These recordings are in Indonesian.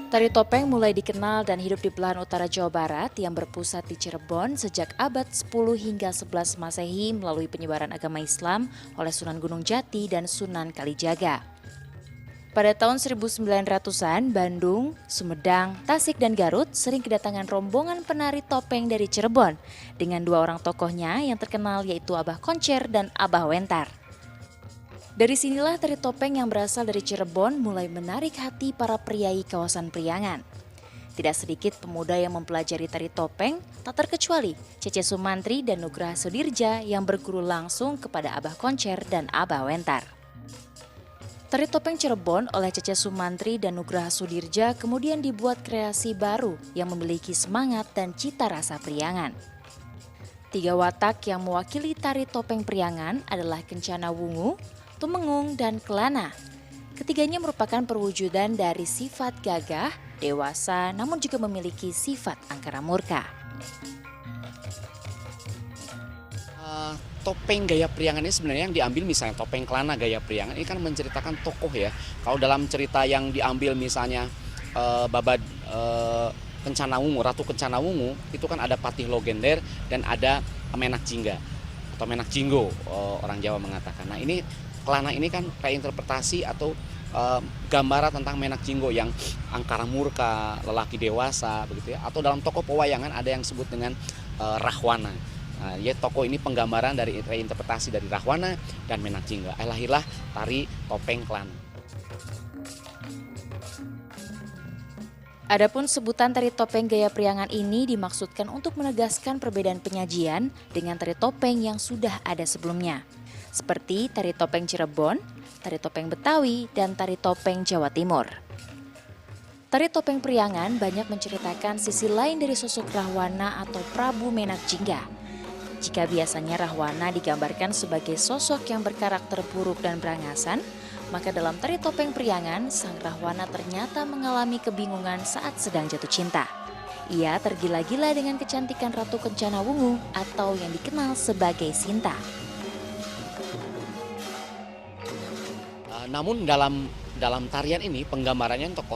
Tari topeng mulai dikenal dan hidup di belahan utara Jawa Barat yang berpusat di Cirebon sejak abad 10 hingga 11 Masehi melalui penyebaran agama Islam oleh Sunan Gunung Jati dan Sunan Kalijaga. Pada tahun 1900-an, Bandung, Sumedang, Tasik, dan Garut sering kedatangan rombongan penari topeng dari Cirebon dengan dua orang tokohnya yang terkenal yaitu Abah Koncer dan Abah Wentar. Dari sinilah tari topeng yang berasal dari Cirebon mulai menarik hati para priai kawasan Priangan. Tidak sedikit pemuda yang mempelajari tari topeng, tak terkecuali Cece Sumantri dan Nugraha Sudirja yang berguru langsung kepada Abah Koncer dan Abah Wentar. Tari topeng Cirebon oleh Cece Sumantri dan Nugraha Sudirja kemudian dibuat kreasi baru yang memiliki semangat dan cita rasa Priangan. Tiga watak yang mewakili tari topeng Priangan adalah Kencana Wungu, Tumengung, dan Kelana. Ketiganya merupakan perwujudan dari sifat gagah, dewasa, namun juga memiliki sifat angkara murka. Topeng gaya Priangan ini sebenarnya yang diambil misalnya topeng Kelana gaya Priangan ini kan menceritakan tokoh ya. Kalau dalam cerita yang diambil misalnya Babad Kencana Wungu, Ratu Kencana Wungu, itu kan ada Patih Logender dan ada Menak Jingga atau Menak Jinggo, orang Jawa mengatakan. Nah ini Kelana ini kan reinterpretasi atau gambaran tentang Menak Jinggo yang angkara murka, lelaki dewasa begitu ya. Atau dalam tokoh pewayangan ada yang disebut dengan Rahwana. Nah, ya tokoh ini penggambaran dari reinterpretasi dari Rahwana dan Menak Jinggo. Lahirlah tari topeng Kelana. Adapun sebutan tari topeng gaya Priangan ini dimaksudkan untuk menegaskan perbedaan penyajian dengan tari topeng yang sudah ada sebelumnya. Seperti tari topeng Cirebon, tari topeng Betawi, dan tari topeng Jawa Timur. Tari topeng Priangan banyak menceritakan sisi lain dari sosok Rahwana atau Prabu Menak Jingga. Jika biasanya Rahwana digambarkan sebagai sosok yang berkarakter buruk dan berangasan, maka dalam tari topeng Priangan, sang Rahwana ternyata mengalami kebingungan saat sedang jatuh cinta. Ia tergila-gila dengan kecantikan Ratu Kencana Wungu atau yang dikenal sebagai Sinta. Namun dalam tarian ini penggambarannya tokoh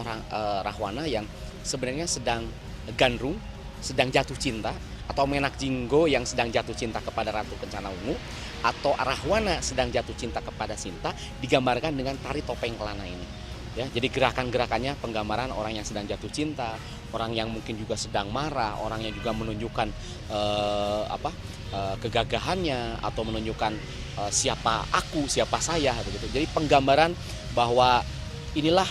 Rahwana yang sebenarnya sedang gandrung, sedang jatuh cinta, atau Menak Jinggo yang sedang jatuh cinta kepada Ratu Kencana Wungu, atau Rahwana sedang jatuh cinta kepada Sinta, digambarkan dengan tari topeng Kelana ini. Ya, jadi gerakan-gerakannya penggambaran orang yang sedang jatuh cinta, orang yang mungkin juga sedang marah, orang yang juga menunjukkan kegagahannya atau menunjukkan siapa aku, siapa saya begitu. Jadi penggambaran bahwa inilah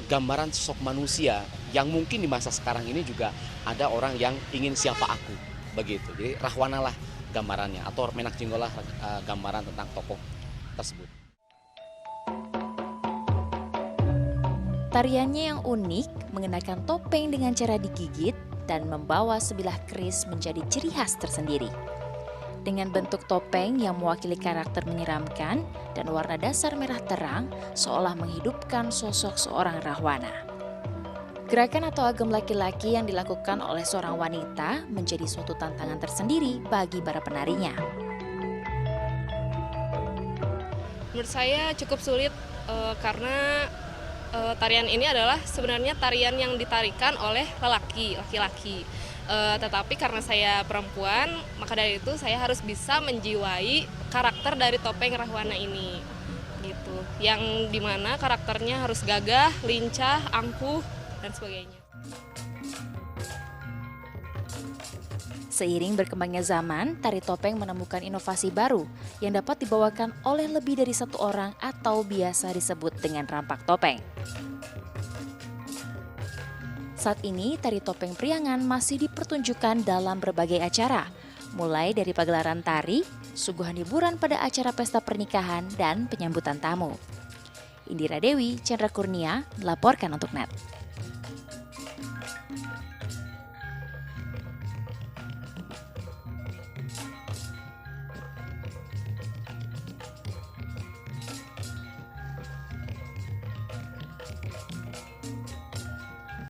gambaran sosok manusia yang mungkin di masa sekarang ini juga ada orang yang ingin siapa aku begitu. Jadi Rahwana lah gambarannya atau Menak Jinggo lah gambaran tentang tokoh tersebut. Tariannya yang unik, mengenakan topeng dengan cara digigit dan membawa sebilah keris menjadi ciri khas tersendiri. Dengan bentuk topeng yang mewakili karakter menyeramkan dan warna dasar merah terang seolah menghidupkan sosok seorang Rahwana. Gerakan atau agam laki-laki yang dilakukan oleh seorang wanita menjadi suatu tantangan tersendiri bagi para penarinya. Menurut saya cukup sulit karena tarian ini adalah sebenarnya tarian yang ditarikan oleh laki-laki. Tetapi karena saya perempuan, maka dari itu saya harus bisa menjiwai karakter dari topeng Rahwana ini. Gitu. Yang dimana karakternya harus gagah, lincah, angkuh, dan sebagainya. Seiring berkembangnya zaman, tari topeng menemukan inovasi baru yang dapat dibawakan oleh lebih dari satu orang atau biasa disebut dengan rampak topeng. Saat ini, tari topeng Priangan masih dipertunjukkan dalam berbagai acara, mulai dari pagelaran tari, suguhan hiburan pada acara pesta pernikahan, dan penyambutan tamu. Indira Dewi, Chandra Kurnia, melaporkan untuk NET.